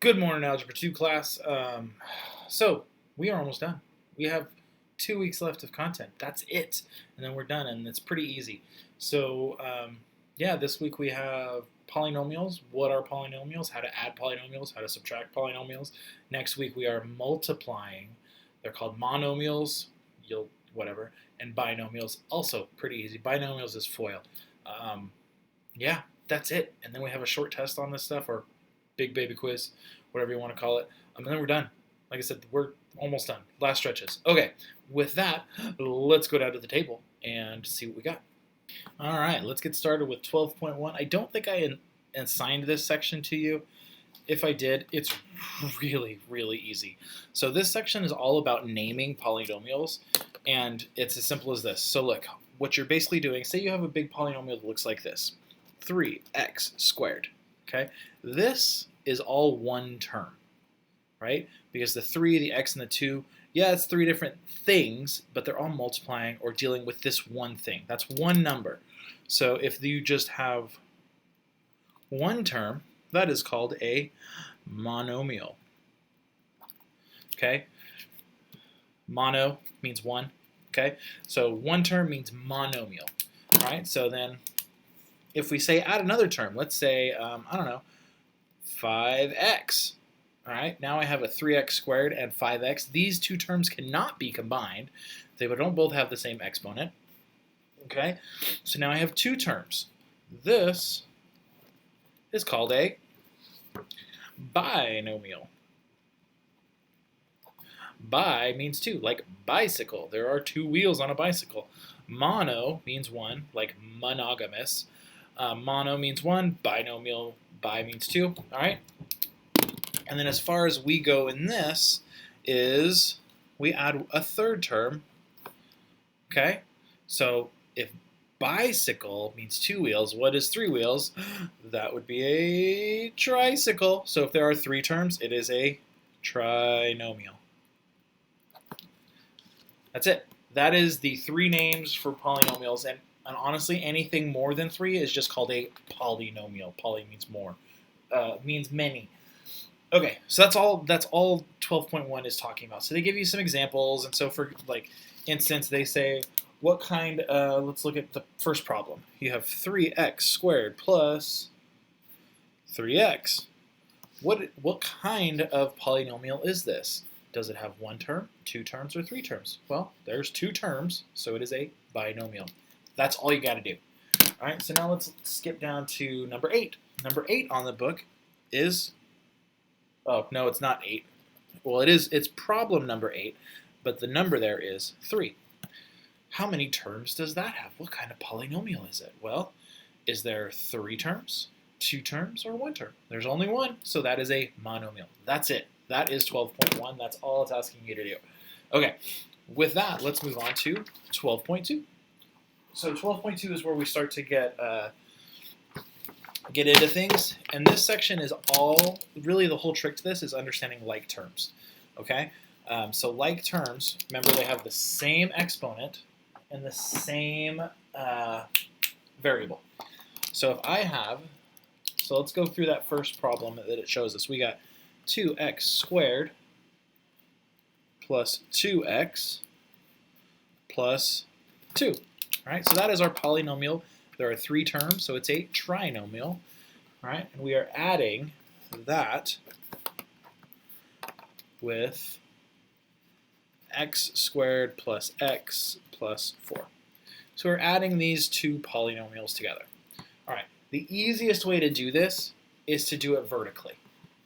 Good morning, Algebra 2 class. So, we are almost done. We have 2 weeks left of content. That's it. And then we're done, and it's pretty easy. So, yeah, this week we have polynomials. What are polynomials? How to add polynomials, how to subtract polynomials. Next week we are multiplying. They're called monomials, whatever, and binomials. Also pretty easy. Binomials is FOIL. Yeah, that's it. And then we have a short test on this stuff, or big baby quiz, whatever you want to call it. And then we're done. Like I said, we're almost done. Last stretches. Okay, with that, let's go down to the table and see what we got. All right, let's get started with 12.1. I don't think I assigned this section to you. If I did, it's really, really easy. So this section is all about naming polynomials, and it's as simple as this. So look, what you're basically doing, say you have a big polynomial that looks like this, 3x squared. Okay, this is all one term, right? Because the 3, the x, and the 2, yeah, it's 3 different things, but they're all multiplying or dealing with this one thing. That's one number. So if you just have one term, that is called a monomial. Okay? Mono means one. Okay? So one term means monomial. All right? So then if we say add another term, let's say, I don't know, 5x. All right, now I have a 3x squared and 5x. These two terms cannot be combined. They don't both have the same exponent. Okay, so now I have two terms. This is called a binomial. Bi means two, like bicycle. There are two wheels on a bicycle. Mono means one, like monogamous. Mono means one, binomial, bi means two, all right? And then as far as we go in this is we add a third term, okay? So if bicycle means two wheels, what is three wheels? That would be a tricycle. So if there are three terms, it is a trinomial. That's it. That is the three names for polynomials, and honestly, anything more than three is just called a polynomial. Poly means more, means many. Okay, so that's all 12.1 is talking about. So they give you some examples, and so for like instance, they say what kind. Let's look at the first problem. You have 3x squared plus 3x. What kind of polynomial is this? Does it have one term, two terms, or three terms? Well, there's two terms, so it is a binomial. That's all you got to do. All right, so now let's skip down to number 8. Number 8 on the book is, oh, no, it's not 8. Well, it's problem number 8, but the number there is 3. How many terms does that have? What kind of polynomial is it? Well, is there 3 terms, 2 terms, or 1 term? There's only one, so that is a monomial. That's it. That is 12.1. That's all it's asking you to do. Okay, with that, let's move on to 12.2. So 12.2 is where we start to get into things, and this section is all, really the whole trick to this is understanding like terms, okay? So like terms, remember they have the same exponent and the same variable. So if I have, so let's go through that first problem that it shows us. We got 2x squared plus 2x plus 2. All right, so that is our polynomial. There are 3 terms, so it's a trinomial. All right, and we are adding that with x squared plus x plus 4. So we're adding these two polynomials together. All right, the easiest way to do this is to do it vertically,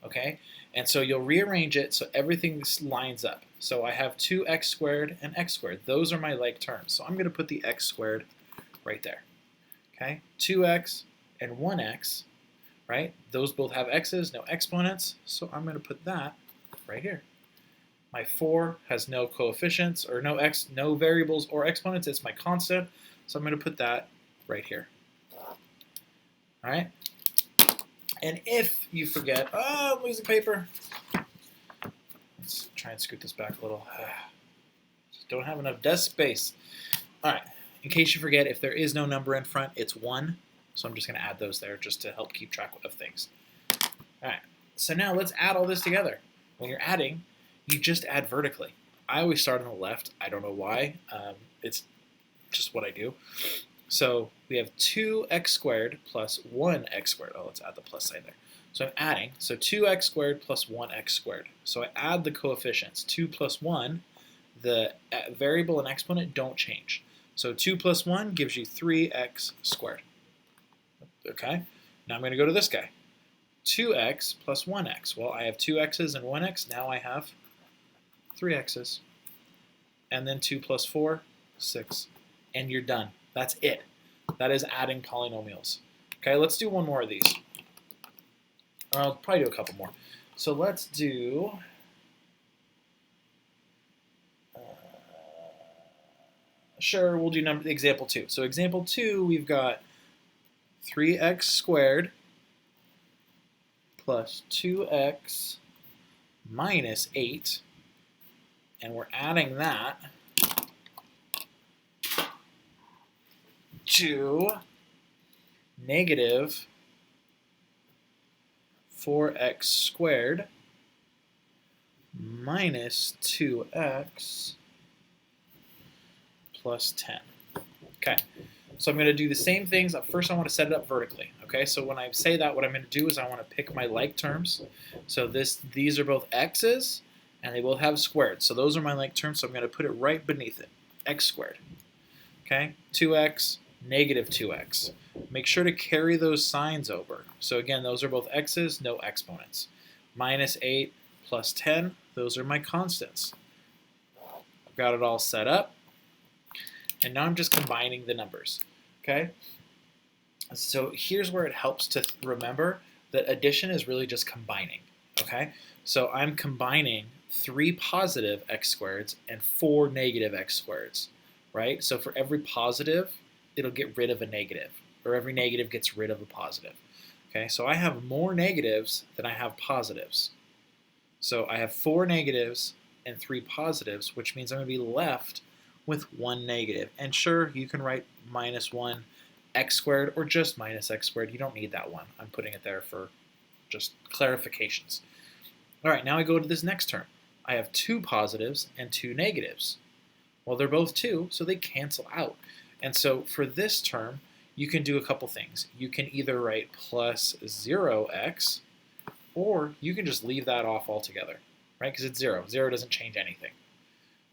okay? And so you'll rearrange it so everything lines up. So I have 2x squared and x squared. Those are my like terms. So I'm going to put the x squared right there. Okay, 2x and 1x, right? Those both have x's, no exponents. So I'm going to put that right here. My 4 has no coefficients or no variables or exponents. It's my constant. So I'm going to put that right here. All right. And if you forget, oh, I'm losing paper. Let's try and scoot this back a little. Just don't have enough desk space. All right, in case you forget, if there is no number in front, it's 1. So I'm just going to add those there just to help keep track of things. All right, So now let's add all this together. When you're adding, you just add vertically. I always start on the left. I don't know why. It's just what I do. So we have 2x squared plus 1x squared. Oh, let's add the plus sign there. So I'm adding. So 2x squared plus 1x squared. So I add the coefficients. 2 plus 1, the variable and exponent don't change. So 2 plus 1 gives you 3x squared. Okay? Now I'm going to go to this guy. 2x plus 1x. Well, I have 2x's and 1x. Now I have 3x's. And then 2 plus 4, 6. And you're done. That's it. That is adding polynomials. Okay, let's do one more of these. I'll probably do a couple more. So let's do... sure, we'll do example 2. So example 2, we've got 3x squared plus 2x minus 8. And we're adding that to negative 4x squared minus 2x plus 10. Okay, so I'm going to do the same things. First, I want to set it up vertically. Okay, so when I say that, what I'm going to do is I want to pick my like terms. So these are both x's, and they both have squared. So those are my like terms, so I'm going to put it right beneath it, x squared. Okay, 2x, negative 2x. Make sure to carry those signs over. So again, those are both x's, no exponents. Minus 8 plus 10, those are my constants. I've got it all set up. And now I'm just combining the numbers. Okay? So here's where it helps to remember that addition is really just combining. Okay? So I'm combining 3 positive x squareds and 4 negative x squareds. Right? So for every positive, it'll get rid of a negative. Or every negative gets rid of a positive. Okay, so I have more negatives than I have positives. So I have 4 negatives and 3 positives, which means I'm going to be left with 1 negative. And sure, you can write minus 1 x squared or just minus x squared. You don't need that one. I'm putting it there for just clarifications. All right, now I go to this next term. I have 2 positives and 2 negatives. Well, they're both 2, so they cancel out. And so for this term, you can do a couple things. You can either write plus 0x, or you can just leave that off altogether, right? Because it's 0. 0 doesn't change anything.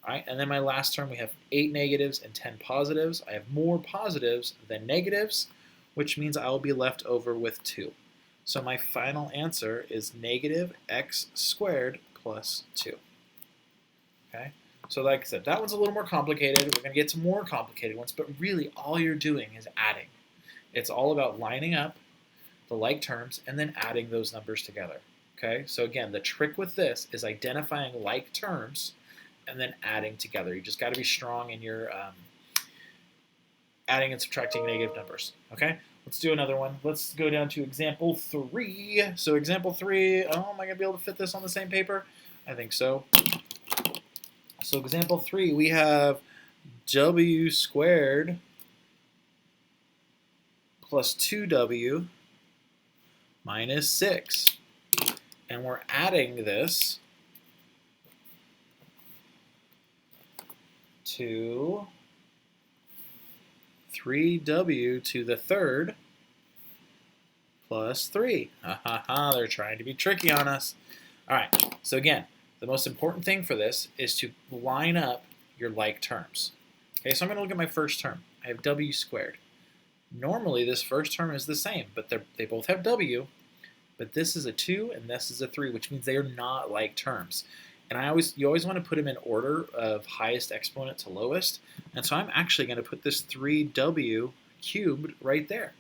All right, and then my last term, we have 8 negatives and 10 positives. I have more positives than negatives, which means I will be left over with 2. So my final answer is negative x squared plus 2. Okay? So like I said, that one's a little more complicated. We're going to get to more complicated ones, but really all you're doing is adding. It's all about lining up the like terms and then adding those numbers together. Okay? So again, the trick with this is identifying like terms and then adding together. You just got to be strong in your adding and subtracting negative numbers. Okay? Let's do another one. Let's go down to example 3. So example 3, oh, am I going to be able to fit this on the same paper? I think so. So example 3, we have w squared plus 2w minus 6. And we're adding this to 3w to the third plus 3. Ha ha ha, they're trying to be tricky on us. All right, so again, the most important thing for this is to line up your like terms. Okay, so I'm going to look at my first term. I have w squared. Normally, this first term is the same, but they both have w, but this is a 2 and this is a 3, which means they are not like terms. And you always want to put them in order of highest exponent to lowest. And so I'm actually going to put this 3w cubed right there,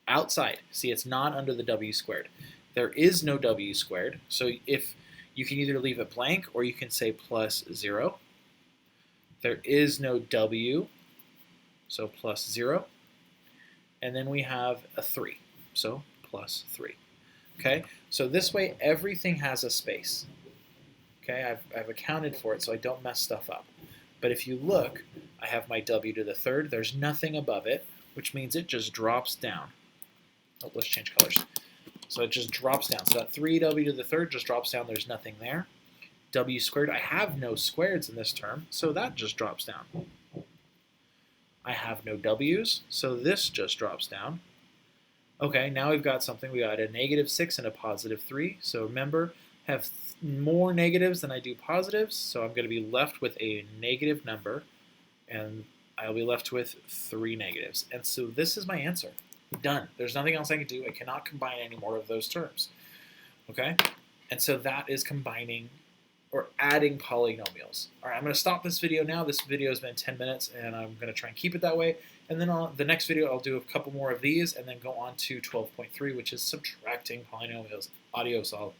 outside. See, it's not under the w squared. There is no w squared, so if you can either leave it blank or you can say plus 0. There is no w, so plus 0. And then we have a 3, so plus 3. Okay, so this way everything has a space. Okay, I've accounted for it so I don't mess stuff up. But if you look, I have my w to the third. There's nothing above it, which means it just drops down. Oh, let's change colors. So it just drops down. So that 3w to the third just drops down. There's nothing there. W squared, I have no squareds in this term, so that just drops down. I have no w's, so this just drops down. Okay, now we've got something. We got a -6 and a +3. So remember, have more negatives than I do positives, so I'm going to be left with a negative number, and I'll be left with 3 negatives. And so this is my answer. Done. There's nothing else I can do. I cannot combine any more of those terms. Okay? And so that is combining or adding polynomials. All right, I'm going to stop this video now. This video has been 10 minutes, and I'm going to try and keep it that way. And then the next video, I'll do a couple more of these and then go on to 12.3, which is subtracting polynomials. Adios all.